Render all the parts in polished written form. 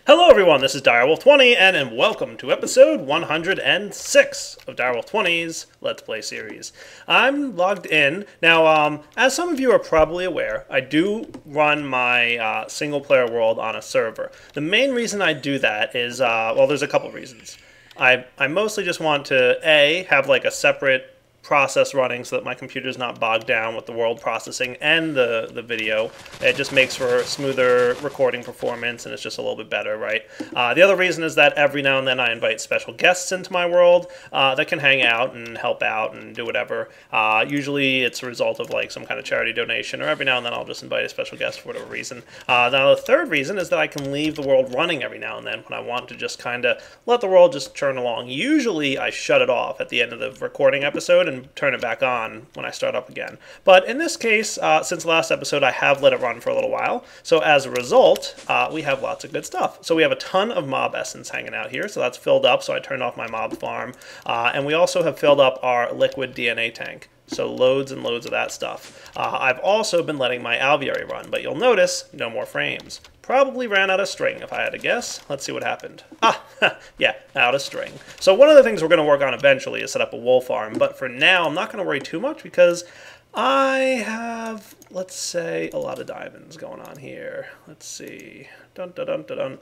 Hello everyone, this is Direwolf20 and welcome to episode 106 of Direwolf20's Let's Play series. I'm logged in. Now, as some of you are probably aware, I do run my single player world on a server. The main reason I do that is, well, there's a couple reasons. I mostly just want to, A, have like a separate process running so that my computer is not bogged down with the world processing and the video. It just makes for smoother recording performance and it's just a little bit better, right? The other reason is that every now and then I invite special guests into my world that can hang out and help out and do whatever. Usually it's a result of like some kind of charity donation, or every now and then I'll just invite a special guest for whatever reason. Now the third reason is that I can leave the world running every now and then when I want to just kind of let the world just churn along. Usually I shut it off at the end of the recording episode and turn it back on when I start up again. But in this case, since the last episode, I have let it run for a little while. So as a result, we have lots of good stuff. So we have a ton of mob essence hanging out here. So that's filled up. So I turned off my mob farm. And we also have filled up our liquid DNA tank. So loads and loads of that stuff. I've also been letting my alveoli run, but you'll notice no more frames. Probably ran out of string, if I had to guess. Let's see what happened. Yeah, out of string. So one of the things we're going to work on eventually is set up a wool farm, but for now I'm not going to worry too much because I have, let's say, a lot of diamonds going on here. Let's see. Dun dun dun dun dun.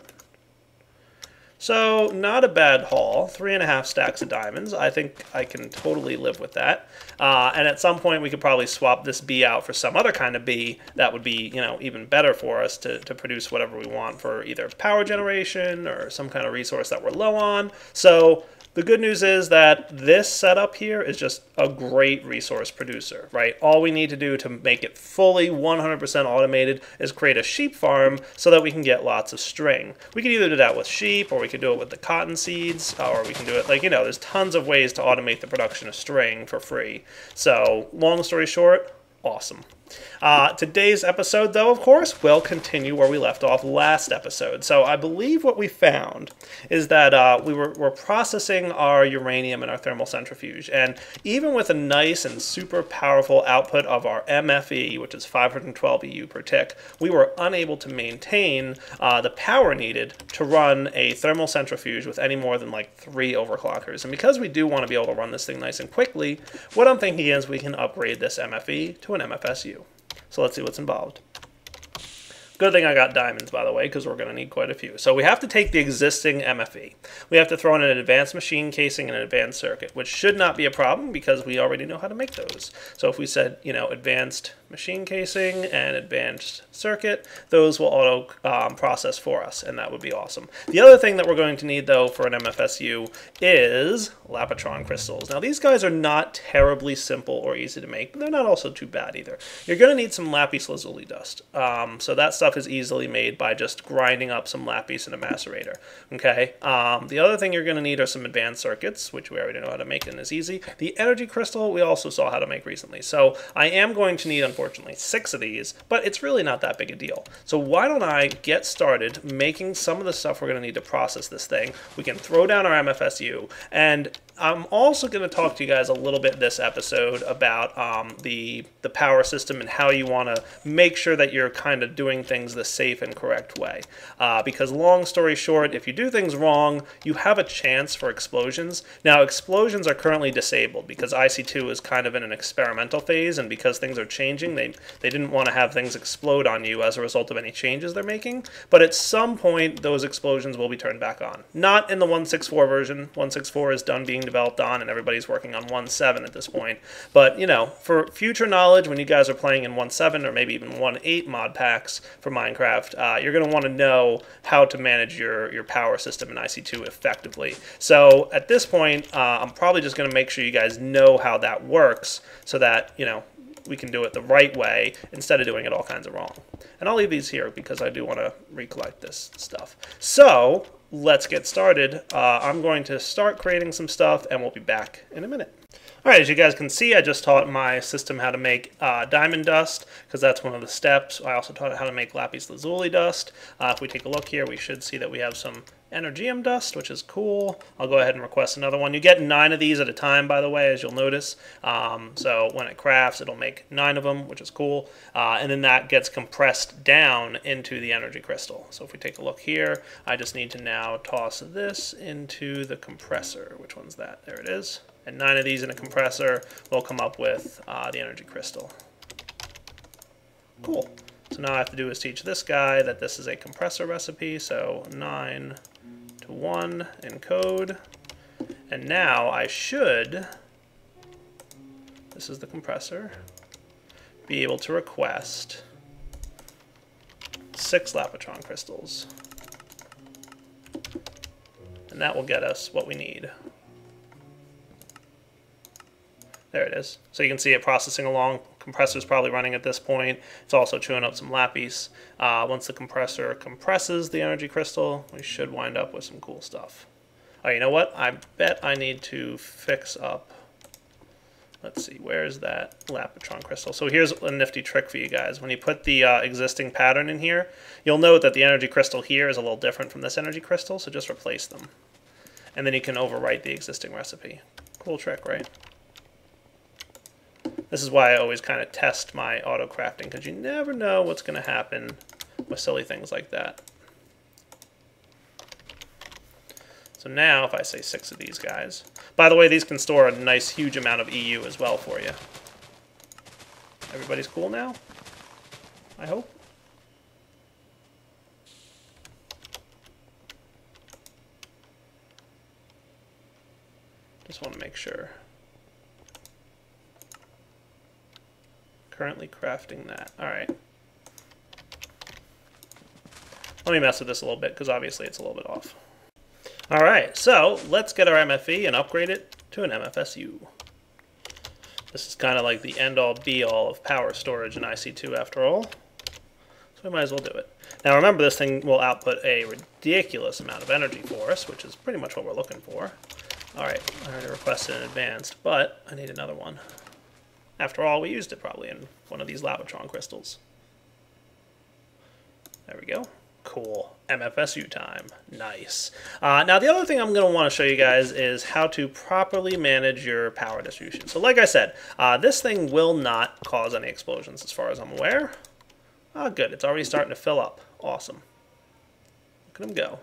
So, not a bad haul. 3.5 stacks of diamonds. I think I can totally live with that. And at some point, we could probably swap this bee out for some other kind of bee that would be, you know, even better for us to produce whatever we want for either power generation or some kind of resource that we're low on. So, the good news is that this setup here is just a great resource producer, right? All we need to do to make it fully 100% automated is create a sheep farm so that we can get lots of string. We can either do that with sheep, or we can do it with the cotton seeds, or we can do it like, you know, there's tons of ways to automate the production of string for free. So, long story short, awesome. Today's episode, though, of course, will continue where we left off last episode. So I believe what we found is that we're processing our uranium in our thermal centrifuge. And even with a nice and super powerful output of our MFE, which is 512 EU per tick, we were unable to maintain the power needed to run a thermal centrifuge with any more than like 3 overclockers. And because we do want to be able to run this thing nice and quickly, what I'm thinking is we can upgrade this MFE to an MFSU. So let's see what's involved. Good thing I got diamonds, by the way, because we're going to need quite a few. So we have to take the existing MFE. We have to throw in an advanced machine casing and an advanced circuit, which should not be a problem because we already know how to make those. So if we said, you know, advanced machine casing and advanced circuit, those will auto process for us, and that would be awesome. The other thing that we're going to need, though, for an MFSU is Lapotron crystals. Now, these guys are not terribly simple or easy to make, but they're not also too bad either. You're going to need some lapis lazuli dust. So that stuff is easily made by just grinding up some lapis in a macerator. Okay. The other thing you're going to need are some advanced circuits, which we already know how to make and is easy. The energy crystal we also saw how to make recently. So I am going to need, unfortunately, 6 of these, but it's really not that big a deal. So why don't I get started making some of the stuff we're going to need to process this thing. We can throw down our MFSU, and I'm also going to talk to you guys a little bit this episode about the power system and how you want to make sure that you're kind of doing things the safe and correct way. Because long story short, if you do things wrong, you have a chance for explosions. Now, explosions are currently disabled because IC2 is kind of in an experimental phase, and because things are changing, they didn't want to have things explode on you as a result of any changes they're making. But at some point, those explosions will be turned back on. Not in the 1.6.4 version. 1.6.4 is done being developed on, and everybody's working on 1.7 at this point. But, you know, for future knowledge, when you guys are playing in 1.7 or maybe even 1.8 mod packs for Minecraft, you're going to want to know how to manage your power system in IC2 effectively. So at this point, I'm probably just going to make sure you guys know how that works so that, you know, we can do it the right way instead of doing it all kinds of wrong. And I'll leave these here because I do want to recollect this stuff. So let's get started. I'm going to start creating some stuff and we'll be back in a minute. Alright, as you guys can see, I just taught my system how to make diamond dust, because that's one of the steps. I also taught it how to make lapis lazuli dust. If we take a look here, we should see that we have some energium dust, which is cool. I'll go ahead and request another one. You get 9 of these at a time, by the way, as you'll notice. So when it crafts, it'll make 9 of them, which is cool. And then that gets compressed down into the energy crystal. So if we take a look here, I just need to now toss this into the compressor. Which one's that? There it is. And 9 of these in a compressor will come up with the energy crystal. Cool. So now all I have to do is teach this guy that this is a compressor recipe. So 9 to 1 in code. And now I should, this is the compressor, be able to request 6 Lapotron crystals. And that will get us what we need. There it is. So you can see it processing along. Compressor's probably running at this point. It's also chewing up some lapis. Once the compressor compresses the energy crystal, we should wind up with some cool stuff. Oh, you know what? I bet I need to fix up. Let's see, where's that Lapotron crystal? So here's a nifty trick for you guys. When you put the existing pattern in here, you'll note that the energy crystal here is a little different from this energy crystal, so just replace them. And then you can overwrite the existing recipe. Cool trick, right? This is why I always kind of test my auto crafting, because you never know what's going to happen with silly things like that. So now if I say 6 of these guys, by the way, these can store a nice huge amount of EU as well for you. Everybody's cool now? I hope. Just want to make sure. Currently crafting that. Alright. Let me mess with this a little bit, because obviously it's a little bit off. Alright, so let's get our MFE and upgrade it to an MFSU. This is kind of like the end-all be-all of power storage in IC2 after all. So we might as well do it. Now remember, this thing will output a ridiculous amount of energy for us, which is pretty much what we're looking for. Alright, I already requested an advanced, but I need another one. After all, we used it probably in one of these Lapotron crystals. There we go. Cool. MFSU time. Nice. Now, the other thing I'm going to want to show you guys is how to properly manage your power distribution. So like I said, this thing will not cause any explosions as far as I'm aware. Oh, good. It's already starting to fill up. Awesome. Look at him go.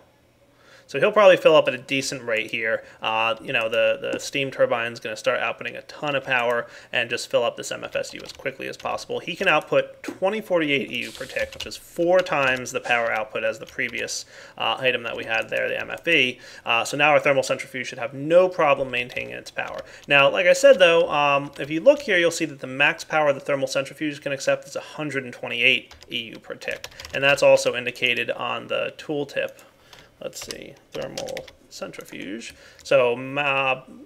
So he'll probably fill up at a decent rate here. You know, the steam turbine is going to start outputting a ton of power and just fill up this MFSU as quickly as possible. He can output 2048 EU per tick, which is 4 times the power output as the previous item that we had there, the MFE. So now our thermal centrifuge should have no problem maintaining its power. Now, like I said though, if you look here, you'll see that the max power the thermal centrifuge can accept is 128 EU per tick. And that's also indicated on the tooltip. Let's see, thermal centrifuge. So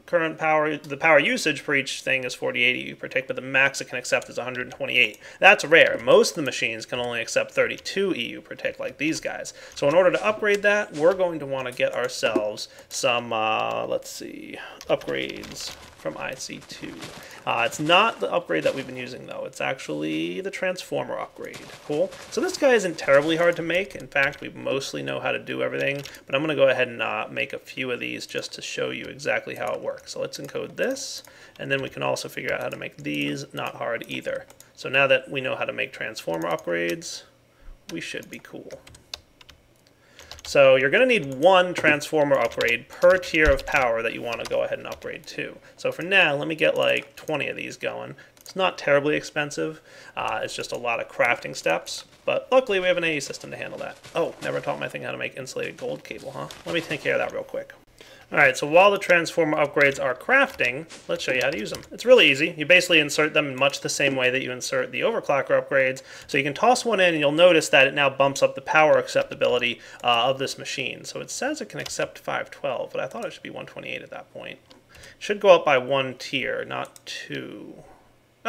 current power, the power usage for each thing is 48 EU per tick, but the max it can accept is 128. That's rare. Most of the machines can only accept 32 EU per tick, like these guys. So in order to upgrade that, we're going to want to get ourselves some, let's see, upgrades from IC2. It's not the upgrade that we've been using, though. It's actually the transformer upgrade. Cool. So this guy isn't terribly hard to make. In fact, we mostly know how to do everything, but I'm going to go ahead and make a few of these just to show you exactly how it works. So let's encode this, and then we can also figure out how to make these. Not hard either. So now that we know how to make transformer upgrades, we should be cool. So you're going to need 1 transformer upgrade per tier of power that you want to go ahead and upgrade to. So for now, let me get like 20 of these going. It's not terribly expensive. It's just a lot of crafting steps. But luckily, we have an AE system to handle that. Oh, never taught my thing how to make insulated gold cable, huh? Let me take care of that real quick. Alright, so while the transformer upgrades are crafting, let's show you how to use them. It's really easy. You basically insert them in much the same way that you insert the overclocker upgrades. So you can toss one in and you'll notice that it now bumps up the power acceptability of this machine. So it says it can accept 512, but I thought it should be 128 at that point. It should go up by 1 tier, not 2.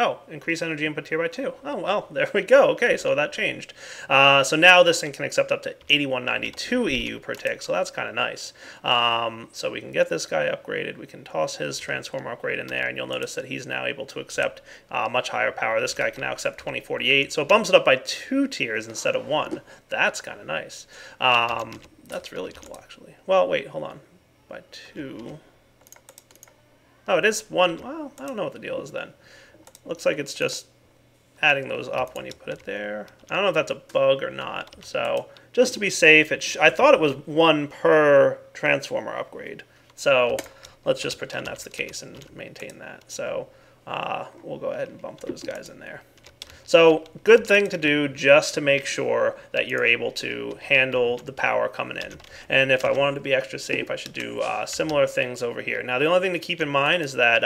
Oh, increase energy input here by 2. Oh, well, there we go. Okay, so that changed. So now this thing can accept up to 8192 EU per tick, so that's kind of nice. So we can get this guy upgraded. We can toss his transformer upgrade in there, and you'll notice that he's now able to accept much higher power. This guy can now accept 2048, so it bumps it up by 2 tiers instead of 1. That's kind of nice. That's really cool, actually. Well, wait, hold on. By 2... Oh, it is 1... Well, I don't know what the deal is then. Looks like it's just adding those up when you put it there. I don't know if that's a bug or not. So just to be safe, I thought it was 1 per transformer upgrade. So let's just pretend that's the case and maintain that. So we'll go ahead and bump those guys in there. So good thing to do just to make sure that you're able to handle the power coming in. And if I wanted to be extra safe, I should do similar things over here. Now the only thing to keep in mind is that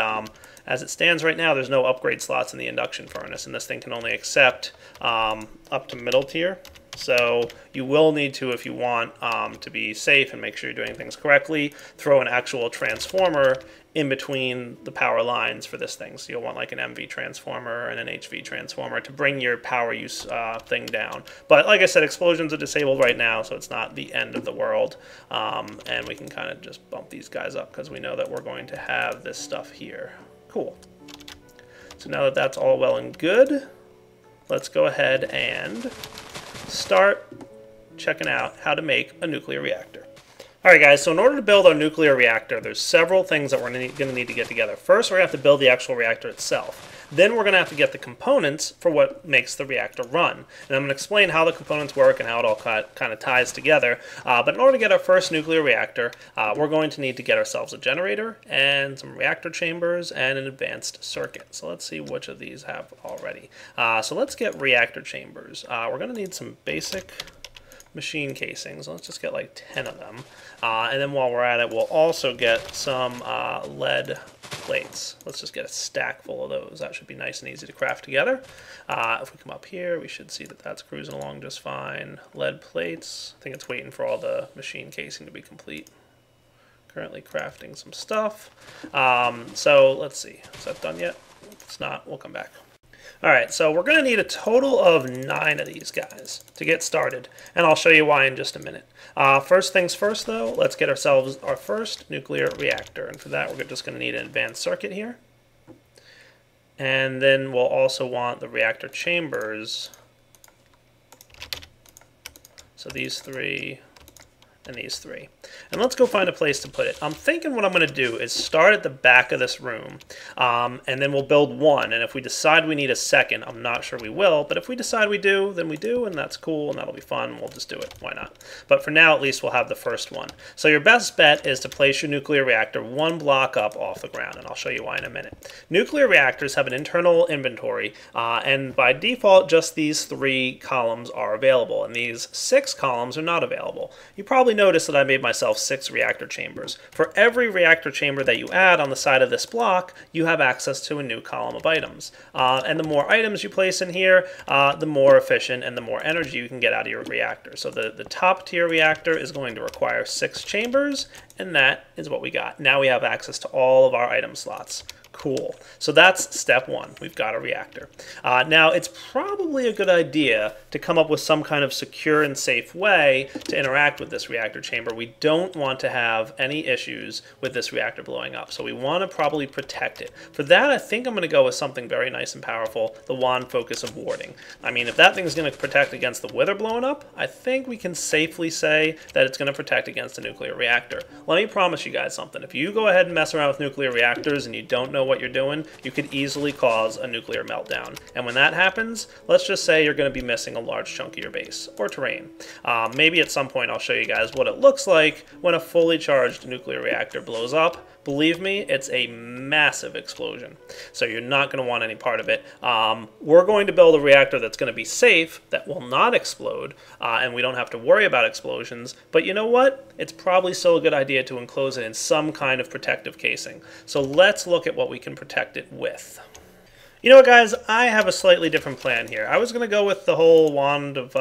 as it stands right now, there's no upgrade slots in the induction furnace, and this thing can only accept up to middle tier. So you will need to, if you want to be safe and make sure you're doing things correctly, throw an actual transformer in between the power lines for this thing. So you'll want like an MV transformer and an HV transformer to bring your power use thing down. But like I said, explosions are disabled right now, so it's not the end of the world. And we can kind of just bump these guys up because we know that we're going to have this stuff here. Cool. So now that that's all well and good, let's go ahead and start checking out how to make a nuclear reactor. Alright guys, so in order to build our nuclear reactor, there's several things that we're going to need to get together. First, we're going to have to build the actual reactor itself. Then we're going to have to get the components for what makes the reactor run. And I'm going to explain how the components work and how it all kind of ties together. But in order to get our first nuclear reactor, we're going to need to get ourselves a generator and some reactor chambers and an advanced circuit. So let's see which of these have already. So let's get reactor chambers. We're going to need some basic machine casings. Let's just get like 10 of them. And then while we're at it, we'll also get some lead plates. Let's just get a stack full of those. That should be nice and easy to craft together. If we come up here, we should see that that's cruising along just fine. Lead plates. I think it's waiting for all the machine casing to be complete. Currently crafting some stuff. So let's see. Is that done yet? If it's not, we'll come back. Alright, so we're going to need a total of 9 of these guys to get started, and I'll show you why in just a minute. First things first, though, let's get ourselves our first nuclear reactor, and for that we're just going to need an advanced circuit here. And then we'll also want the reactor chambers. So these 3 and these 3. And let's go find a place to put it. I'm thinking what I'm going to do is start at the back of this room, and then we'll build one. And if we decide we need a second, I'm not sure we will, but if we decide we do, then we do, and that's cool, and that'll be fun. We'll just do it. Why not? But for now, at least, we'll have the first one. So your best bet is to place your nuclear reactor 1 block up off the ground, and I'll show you why in a minute. Nuclear reactors have an internal inventory, and by default, just these 3 columns are available, and these 6 columns are not available. You probably notice that I made myself 6 reactor chambers. For every reactor chamber that you add on the side of this block, you have access to a new column of items. And the more items you place in here, the more efficient and the more energy you can get out of your reactor. So the top tier reactor is going to require 6 chambers, and that is what we got. Now we have access to all of our item slots. Cool. So that's step 1. We've got a reactor. Now, it's probably a good idea to come up with some kind of secure and safe way to interact with this reactor chamber. We don't want to have any issues with this reactor blowing up, so we want to probably protect it. For that, I think I'm going to go with something very nice and powerful, the wand focus of warding. I mean, if that thing's going to protect against the wither blowing up, I think we can safely say that it's going to protect against a nuclear reactor. Let me promise you guys something. If you go ahead and mess around with nuclear reactors and you don't know what you're doing, you could easily cause a nuclear meltdown. And when that happens, let's just say you're going to be missing a large chunk of your base or terrain. Maybe at some point I'll show you guys what it looks like when a fully charged nuclear reactor blows up. Believe me, it's a massive explosion. So you're not going to want any part of it. We're going to build a reactor that's going to be safe, that will not explode, and we don't have to worry about explosions. But you know what? It's probably still a good idea to enclose it in some kind of protective casing. So let's look at what we can protect it with. You know what, guys? I have a slightly different plan here. I was going to go with the whole wand of,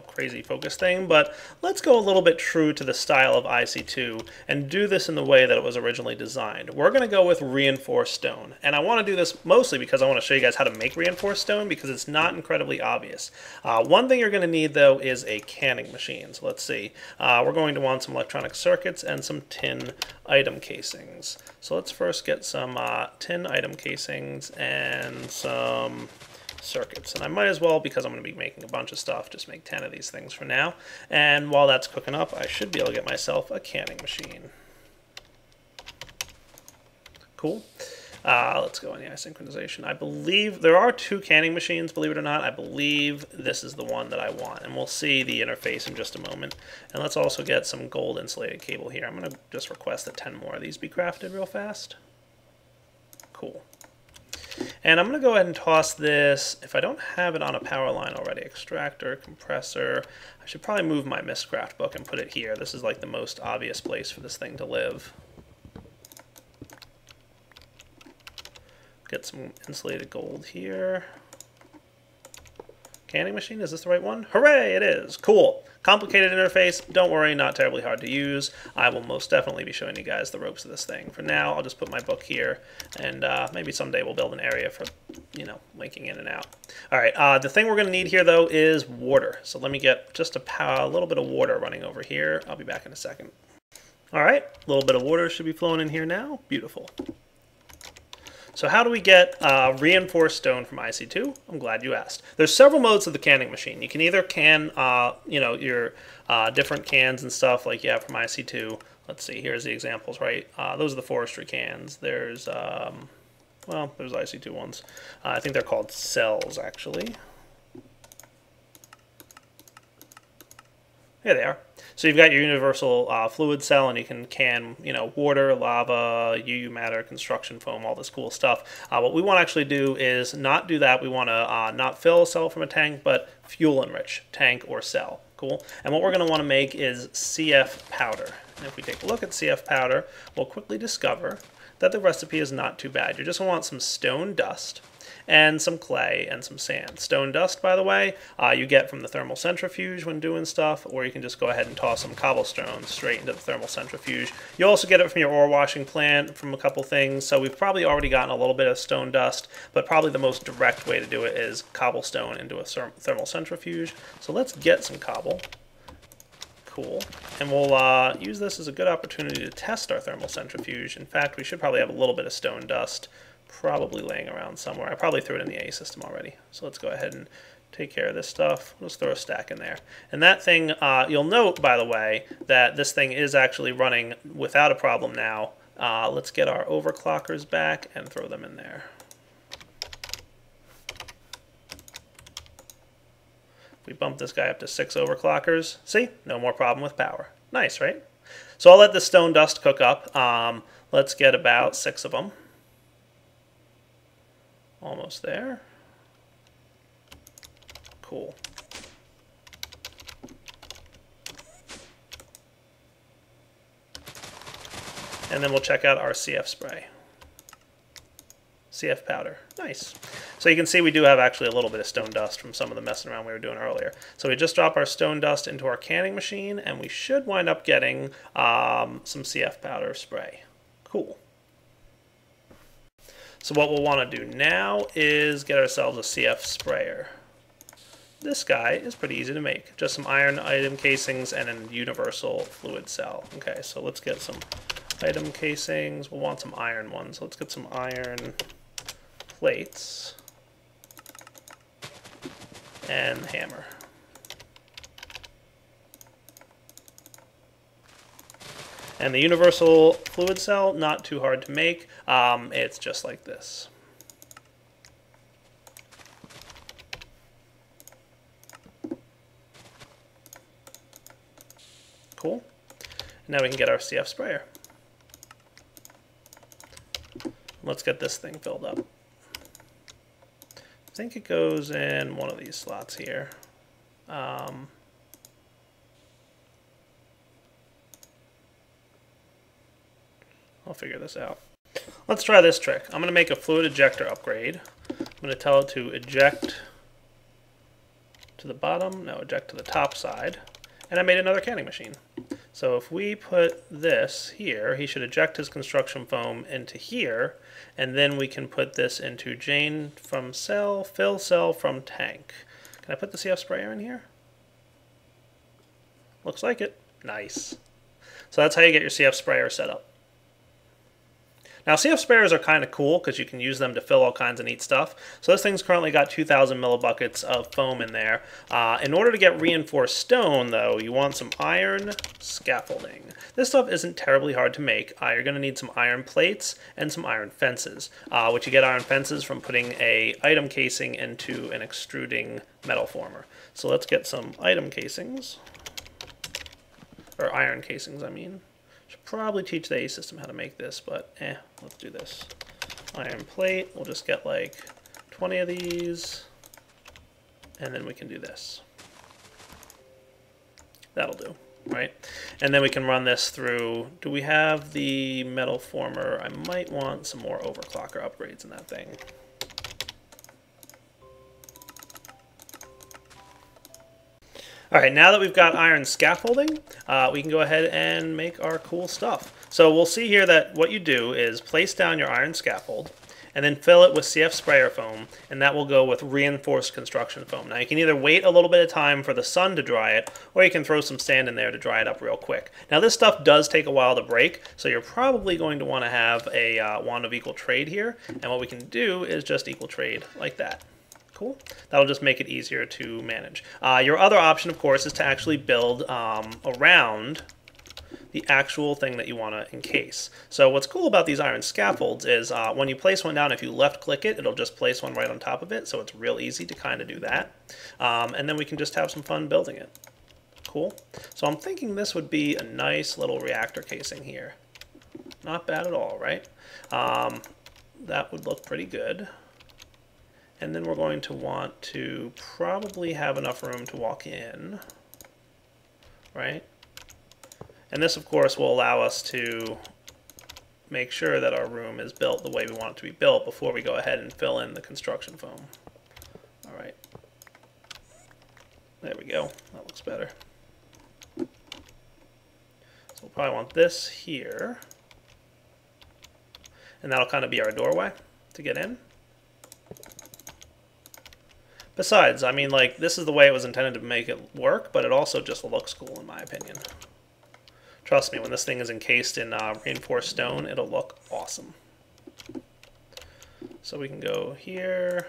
crazy focus thing, but let's go a little bit true to the style of IC2 and do this in the way that it was originally designed. We're going to go with reinforced stone, and I want to do this mostly because I want to show you guys how to make reinforced stone because it's not incredibly obvious. One thing you're going to need, though, is a canning machine. So let's see. We're going to want some electronic circuits and some tin item casings. So let's first get some tin item casings and some circuits. And I might as well, because I'm going to be making a bunch of stuff, just make 10 of these things for now. And while that's cooking up, I should be able to get myself a canning machine. Cool. Let's go in the synchronization. I believe there are 2 canning machines, believe it or not. I believe this is the one that I want. And we'll see the interface in just a moment. And let's also get some gold insulated cable here. I'm going to just request that 10 more of these be crafted real fast. Cool. And I'm going to go ahead and toss this, if I don't have it on a power line already, extractor, compressor. I should probably move my Mistcraft book and put it here. This is like the most obvious place for this thing to live. Get some insulated gold here. Canning machine, is this the right one? Hooray, it is. Cool. Complicated interface, don't worry, not terribly hard to use. I will most definitely be showing you guys the ropes of this thing. For now, I'll just put my book here, and maybe someday we'll build an area for, linking in and out. All right, the thing we're going to need here, though, is water. So let me get just a little bit of water running over here. I'll be back in a second. All right, a little bit of water should be flowing in here now. Beautiful. So how do we get reinforced stone from IC2? I'm glad you asked. There's several modes of the canning machine. You can either can, your different cans and stuff like you have from IC2. Let's see, here's the examples, right? Those are the forestry cans. There's, there's IC2 ones. I think they're called cells, actually. Here they are. So you've got your universal fluid cell, and you can water, lava, UU matter, construction foam, all this cool stuff. What we want to actually do is not do that. We want to not fill a cell from a tank, but fuel enrich tank or cell. Cool. And what we're going to want to make is CF powder. And if we take a look at CF powder, we'll quickly discover that the recipe is not too bad. You're just going to want some stone dust and some clay and some sand. Stone dust, by the way, you get from the thermal centrifuge when doing stuff, or you can just go ahead and toss some cobblestone straight into the thermal centrifuge. You also get it from your ore washing plant from a couple things, so we've probably already gotten a little bit of stone dust, but probably the most direct way to do it is cobblestone into a thermal centrifuge. So let's get some cobble. Cool. And we'll use this as a good opportunity to test our thermal centrifuge. In fact, we should probably have a little bit of stone dust probably laying around somewhere. I probably threw it in the A system already. So let's go ahead and take care of this stuff. Let's throw a stack in there. And that thing, you'll note, by the way, that this thing is actually running without a problem now. Let's get our overclockers back and throw them in there. We bump this guy up to 6 overclockers. See? No more problem with power. Nice, right? So I'll let the stone dust cook up. Let's get about 6 of them. Almost there. Cool. And then we'll check out our CF spray. CF powder. Nice. So you can see we do have actually a little bit of stone dust from some of the messing around we were doing earlier. So we just drop our stone dust into our canning machine, and we should wind up getting some CF powder spray. Cool. So what we'll want to do now is get ourselves a CF sprayer. This guy is pretty easy to make. Just some iron item casings and a universal fluid cell. Okay, so let's get some item casings. We'll want some iron ones. Let's get some iron plates and the hammer. And the universal fluid cell, not too hard to make. It's just like this. Cool. Now we can get our CF sprayer. Let's get this thing filled up. I think it goes in one of these slots here. I'll figure this out. Let's try this trick. I'm going to make a fluid ejector upgrade. I'm going to tell it to eject to the bottom, no, eject to the top side. And I made another canning machine. So if we put this here, he should eject his construction foam into here, and then we can put this into Jane from cell, fill cell from tank. Can I put the CF sprayer in here? Looks like it. Nice. So that's how you get your CF sprayer set up. Now CF sprayers are kind of cool because you can use them to fill all kinds of neat stuff. So this thing's currently got 2,000 millibuckets of foam in there. In order to get reinforced stone, though, you want some iron scaffolding. This stuff isn't terribly hard to make. You're going to need some iron plates and some iron fences, which you get iron fences from putting a item casing into an extruding metal former. So let's get some item casings, or iron casings, I mean. Should probably teach the A system how to make this, but let's do this. Iron plate, we'll just get like 20 of these, and then we can do this. That'll do, right? And then we can run this through. Do we have the metal former? I might want some more overclocker upgrades in that thing. All right, now that we've got iron scaffolding, we can go ahead and make our cool stuff. So we'll see here that what you do is place down your iron scaffold and then fill it with CF sprayer foam, and that will go with reinforced construction foam. Now you can either wait a little bit of time for the sun to dry it, or you can throw some sand in there to dry it up real quick. Now this stuff does take a while to break, so you're probably going to want to have a wand of equal trade here, and what we can do is just equal trade like that. Cool. That'll just make it easier to manage. Your other option, of course, is to actually build around the actual thing that you want to encase. So what's cool about these iron scaffolds is when you place one down, if you left-click it, it'll just place one right on top of it, so it's real easy to kind of do that. And then we can just have some fun building it. Cool. So I'm thinking this would be a nice little reactor casing here. Not bad at all, right? That would look pretty good. And then we're going to want to probably have enough room to walk in, right? And this, of course, will allow us to make sure that our room is built the way we want it to be built before we go ahead and fill in the construction foam. All right. There we go. That looks better. So we'll probably want this here. And that'll kind of be our doorway to get in. Besides, I mean, like, this is the way it was intended to make it work, but it also just looks cool in my opinion. Trust me, when this thing is encased in reinforced stone, it'll look awesome. So we can go here.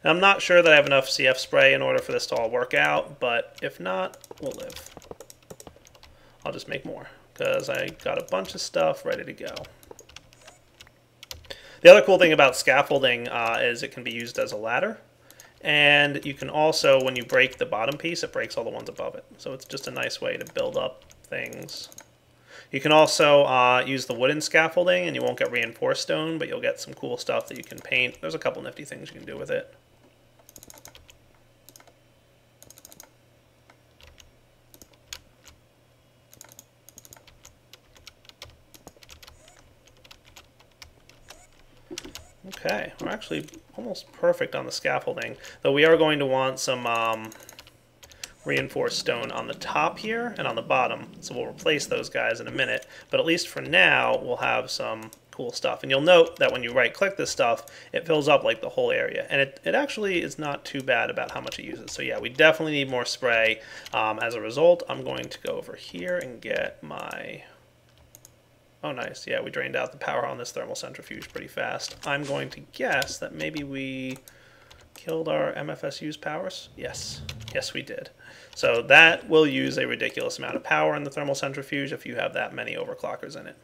And I'm not sure that I have enough CF spray in order for this to all work out, but if not, we'll live. I'll just make more, because I got a bunch of stuff ready to go. The other cool thing about scaffolding is it can be used as a ladder. And you can also, when you break the bottom piece, it breaks all the ones above it. So it's just a nice way to build up things. You can also use the wooden scaffolding, and you won't get reinforced stone, but you'll get some cool stuff that you can paint. There's a couple nifty things you can do with it. Okay, we're actually almost perfect on the scaffolding, though we are going to want some reinforced stone on the top here and on the bottom, so we'll replace those guys in a minute, but at least for now we'll have some cool stuff. And you'll note that when you right-click this stuff, it fills up like the whole area, and it actually is not too bad about how much it uses. So yeah, we definitely need more spray. As a result, I'm going to go over here and get my... Oh, nice. Yeah, we drained out the power on this thermal centrifuge pretty fast. I'm going to guess that maybe we killed our MFSU's powers. Yes. Yes, we did. So that will use a ridiculous amount of power in the thermal centrifuge if you have that many overclockers in it.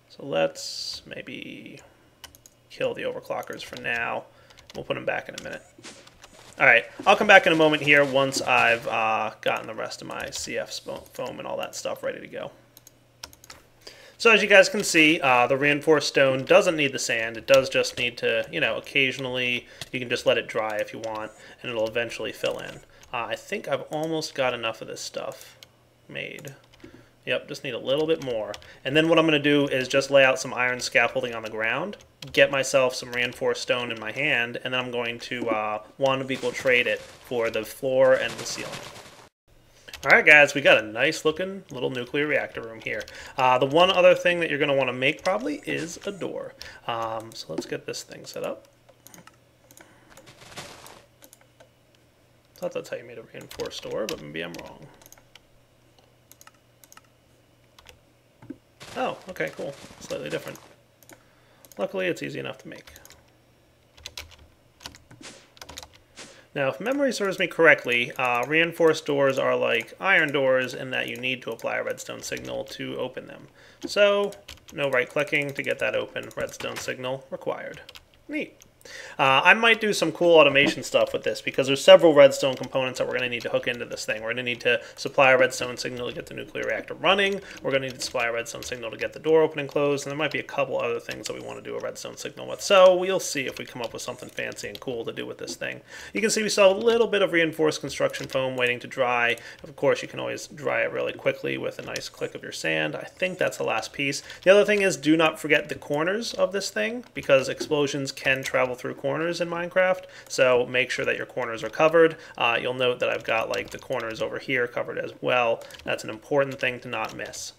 So let's maybe kill the overclockers for now. We'll put them back in a minute. All right, I'll come back in a moment here once I've gotten the rest of my CF foam and all that stuff ready to go. So as you guys can see, the reinforced stone doesn't need the sand. It does just need to, you know, occasionally, you can just let it dry if you want, and it'll eventually fill in. I think I've almost got enough of this stuff. made. Yep, just need a little bit more. And then what I'm going to do is just lay out some iron scaffolding on the ground, get myself some reinforced stone in my hand, and then I'm going to 1 of equal trade it for the floor and the ceiling. Alright guys, we got a nice looking little nuclear reactor room here. The one other thing that you're going to want to make probably is a door. So let's get this thing set up. I thought that's how you made a reinforced door, but maybe I'm wrong. Oh, okay, cool. Slightly different. Luckily, it's easy enough to make. Now, if memory serves me correctly, reinforced doors are like iron doors in that you need to apply a redstone signal to open them. So, no right-clicking to get that open. Redstone signal required. Neat. I might do some cool automation stuff with this because there's several redstone components that we're going to need to hook into this thing. We're going to need to supply a redstone signal to get the nuclear reactor running. We're going to need to supply a redstone signal to get the door open and closed. And there might be a couple other things that we want to do a redstone signal with. So we'll see if we come up with something fancy and cool to do with this thing. You can see we saw a little bit of reinforced construction foam waiting to dry. Of course, you can always dry it really quickly with a nice click of your sand. I think that's the last piece. The other thing is do not forget the corners of this thing because explosions can travel through corners in Minecraft, so make sure that your corners are covered. You'll note that I've got like the corners over here covered as well. That's an important thing to not miss.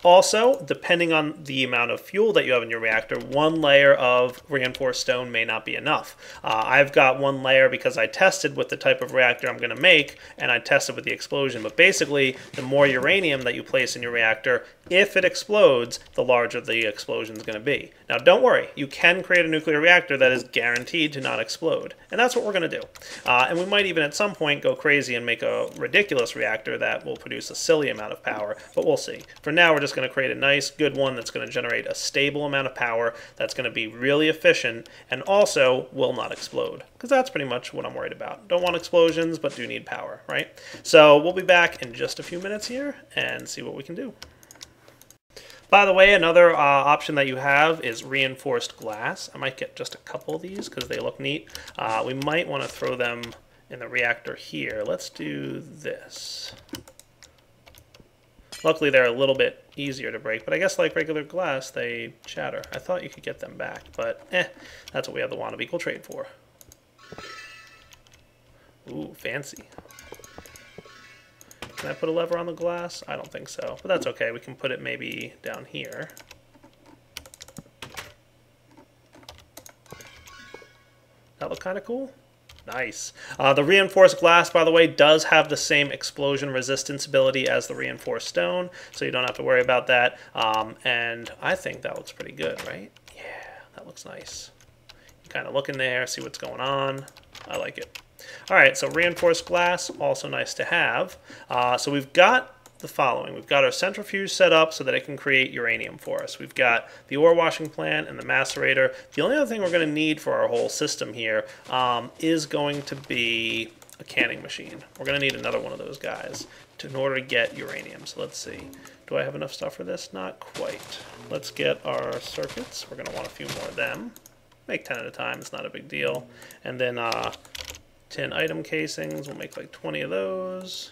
Also, depending on the amount of fuel that you have in your reactor, 1 layer of reinforced stone may not be enough. I've got 1 layer because I tested with the type of reactor I'm going to make, and I tested with the explosion. But basically, the more uranium that you place in your reactor, if it explodes, the larger the explosion is going to be. Now, don't worry. You can create a nuclear reactor that is guaranteed to not explode. And that's what we're going to do. And we might even at some point go crazy and make a ridiculous reactor that will produce a silly amount of power, but we'll see. For now, we're just going to create a nice, good one that's going to generate a stable amount of power that's going to be really efficient and also will not explode. Because that's pretty much what I'm worried about. Don't want explosions, but do need power, right? So we'll be back in just a few minutes here and see what we can do. By the way, another option that you have is reinforced glass. I might get just a couple of these because they look neat. We might want to throw them in the reactor here. Let's do this. Luckily, they're a little bit easier to break, but I guess like regular glass, they shatter. I thought you could get them back, but that's what we have the 1 of equal trade for. Ooh, fancy. Can I put a lever on the glass? I don't think so, but that's okay. We can put it maybe down here. That look kind of cool? Nice. The reinforced glass, by the way, does have the same explosion resistance ability as the reinforced stone, so you don't have to worry about that. And I think that looks pretty good, right? Yeah, that looks nice. You kind of look in there, see what's going on. I like it. All right, so reinforced glass, also nice to have. So we've got the following. We've got our centrifuge set up so that it can create uranium for us. We've got the ore washing plant and the macerator. The only other thing we're going to need for our whole system here is going to be a canning machine. We're going to need another one of those guys in order to get uranium. So let's see. Do I have enough stuff for this? Not quite. Let's get our circuits. We're going to want a few more of them. Make 10 at a time. It's not a big deal. And then 10 item casings. We'll make like 20 of those.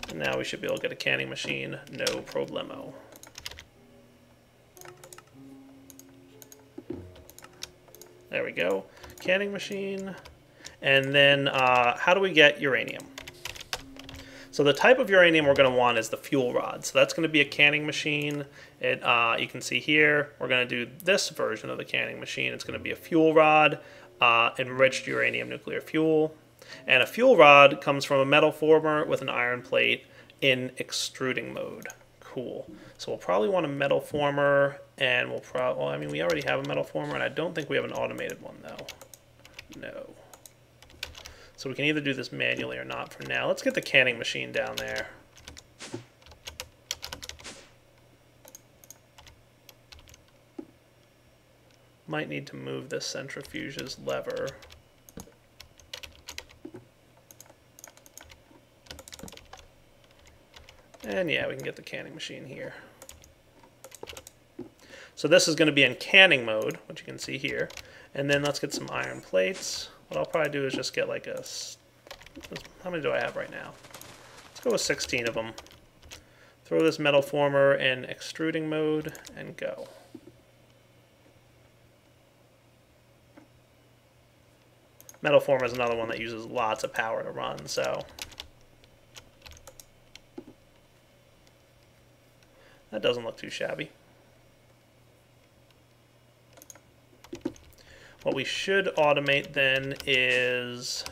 And now we should be able to get a canning machine, no problemo. There we go. Canning machine. And then how do we get uranium? So the type of uranium we're going to want is the fuel rod. So that's going to be a canning machine. You can see here, we're going to do this version of the canning machine. It's going to be a fuel rod, enriched uranium nuclear fuel. And a fuel rod comes from a metal former with an iron plate in extruding mode. Cool. So we'll probably want a metal former, and we'll probably, well, I mean, we already have a metal former, and I don't think we have an automated one, though. No. So we can either do this manually or not for now. Let's get the canning machine down there. Might need to move this centrifuge's lever. And yeah, we can get the canning machine here. So this is going to be in canning mode, which you can see here. And then let's get some iron plates. What I'll probably do is just get like a... How many do I have right now? Let's go with 16 of them. throw this metal former in extruding mode and go. Metal former is another one that uses lots of power to run, so that doesn't look too shabby. What we should automate then is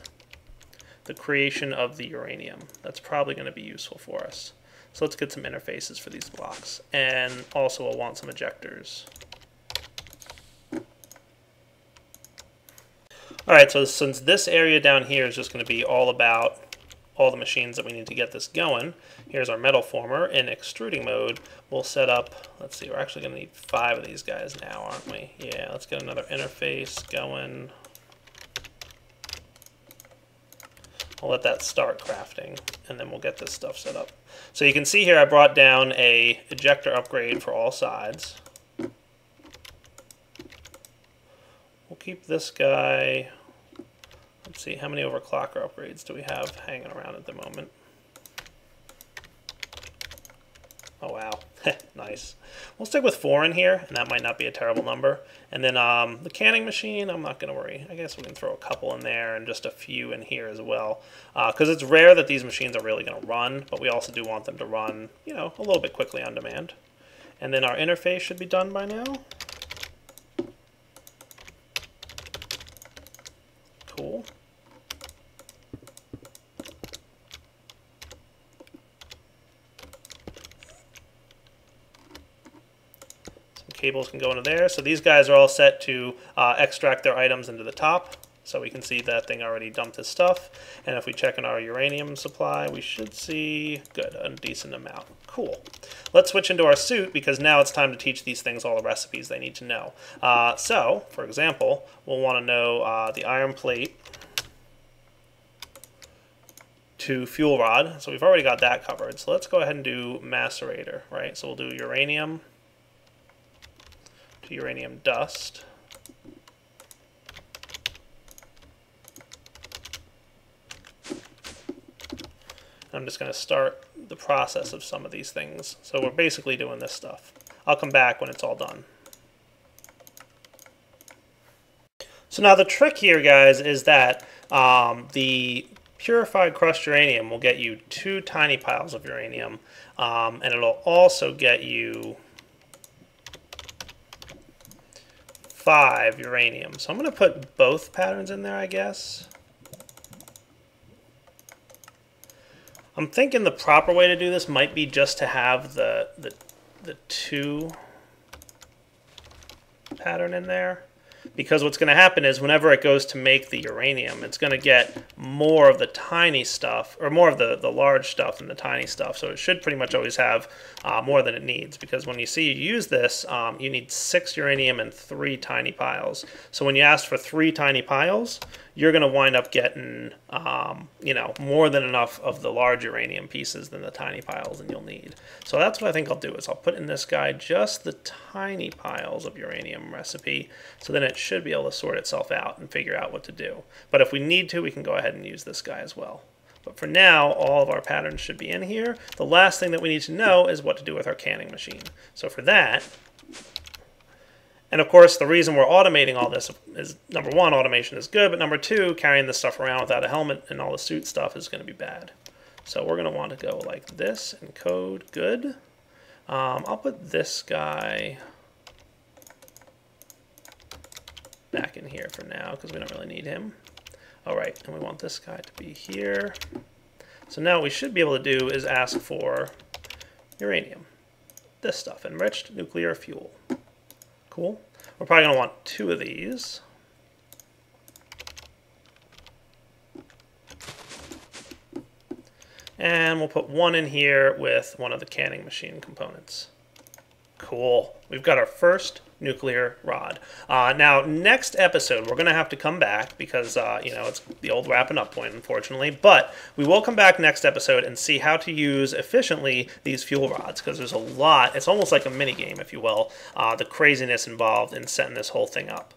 the creation of the uranium. That's probably going to be useful for us. So let's get some interfaces for these blocks. And also we'll want some ejectors. Alright, so since this area down here is just going to be all about all the machines that we need to get this going, here's our metal former. In extruding mode, we'll set up, let's see, we're actually going to need 5 of these guys now, aren't we? Yeah, let's get another interface going. I'll let that start crafting, and then we'll get this stuff set up. So you can see here I brought down a ejector upgrade for all sides. We'll keep this guy. Let's see, how many overclocker upgrades do we have hanging around at the moment? Oh wow, nice. We'll stick with 4 in here, and that might not be a terrible number. And then the canning machine, I'm not going to worry. I guess we can throw a couple in there and just a few in here as well. Because it's rare that these machines are really going to run, but we also do want them to run, you know, a little bit quickly on demand. And then our interface should be done by now. Cool. Cables can go into there. So these guys are all set to extract their items into the top. So we can see that thing already dumped his stuff. And if we check in our uranium supply, we should see, good, a decent amount. Cool. Let's switch into our suit because now it's time to teach these things all the recipes they need to know. So, for example, we'll want to know the iron plate to fuel rod. So we've already got that covered. So let's go ahead and do macerator, right? So we'll do uranium to uranium dust. I'm just going to start the process of some of these things. So we're basically doing this stuff. I'll come back when it's all done. So now the trick here, guys, is that the purified crushed uranium will get you 2 tiny piles of uranium, and it'll also get you 5 uranium. So I'm going to put both patterns in there, I guess. I'm thinking the proper way to do this might be just to have the 2 pattern in there. Because what's going to happen is whenever it goes to make the uranium, it's going to get more of the tiny stuff, or more of the large stuff than the tiny stuff. So it should pretty much always have more than it needs. Because when you see you use this, you need 6 uranium and 3 tiny piles. So when you ask for 3 tiny piles, you're going to wind up getting, you know, more than enough of the large uranium pieces than the tiny piles that you'll need. So that's what I think I'll do is I'll put in this guy just the tiny piles of uranium recipe, so then it should be able to sort itself out and figure out what to do. But if we need to, we can go ahead and use this guy as well. But for now, all of our patterns should be in here. The last thing that we need to know is what to do with our canning machine. So for that, and of course, the reason we're automating all this is, number 1, automation is good, but number 2, carrying this stuff around without a helmet and all the suit stuff is going to be bad. So we're going to want to go like this and code good. I'll put this guy back in here for now because we don't really need him. All right, and we want this guy to be here. So now what we should be able to do is ask for uranium. This stuff, enriched nuclear fuel. Cool. We're probably going to want 2 of these. And we'll put 1 in here with one of the canning machine components. Cool. we've got our first nuclear rod. Now, next episode, we're going to have to come back because, it's the old wrapping up point, unfortunately. But we will come back next episode and see how to use efficiently these fuel rods because there's a lot. It's almost like a mini game, if you will, the craziness involved in setting this whole thing up.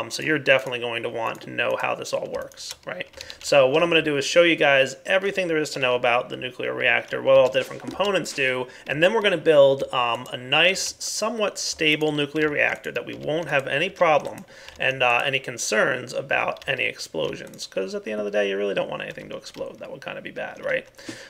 So you're definitely going to want to know how this all works, right? So what I'm going to do is show you guys everything there is to know about the nuclear reactor, what all the different components do, and then we're going to build a nice, somewhat stable nuclear reactor that we won't have any problem and any concerns about any explosions, because at the end of the day you really don't want anything to explode. That would kind of be bad, right?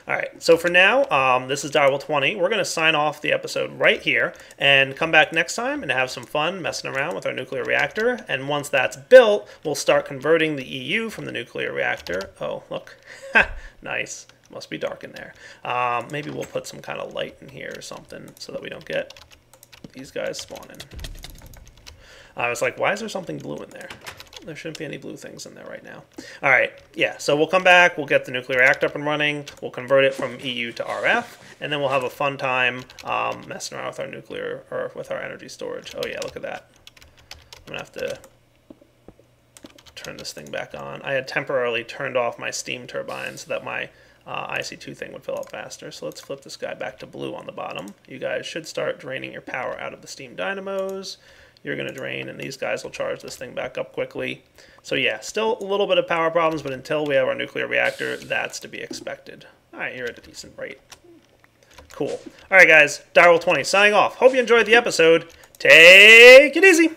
All right, so for now, this is Direwolf 20. We're going to sign off the episode right here and come back next time and have some fun messing around with our nuclear reactor, and once that's built, we'll start converting the EU from the nuclear reactor. Oh, look. Nice. Must be dark in there. Maybe we'll put some kind of light in here or something so that we don't get these guys spawning. I was like, why is there something blue in there? There shouldn't be any blue things in there right now. All right, yeah, so we'll come back, we'll get the nuclear reactor up and running, we'll convert it from EU to RF, and then we'll have a fun time messing around with our nuclear, or with our energy storage. Oh yeah, look at that. I'm gonna have to turn this thing back on. I had temporarily turned off my steam turbine so that my IC2 thing would fill up faster. So let's flip this guy back to blue on the bottom. You guys should start draining your power out of the steam dynamos. You're going to drain, and these guys will charge this thing back up quickly. So yeah, still a little bit of power problems, but until we have our nuclear reactor, that's to be expected. All right, you're at a decent rate. Cool. All right, guys, Direwolf 20 signing off. Hope you enjoyed the episode. Take it easy.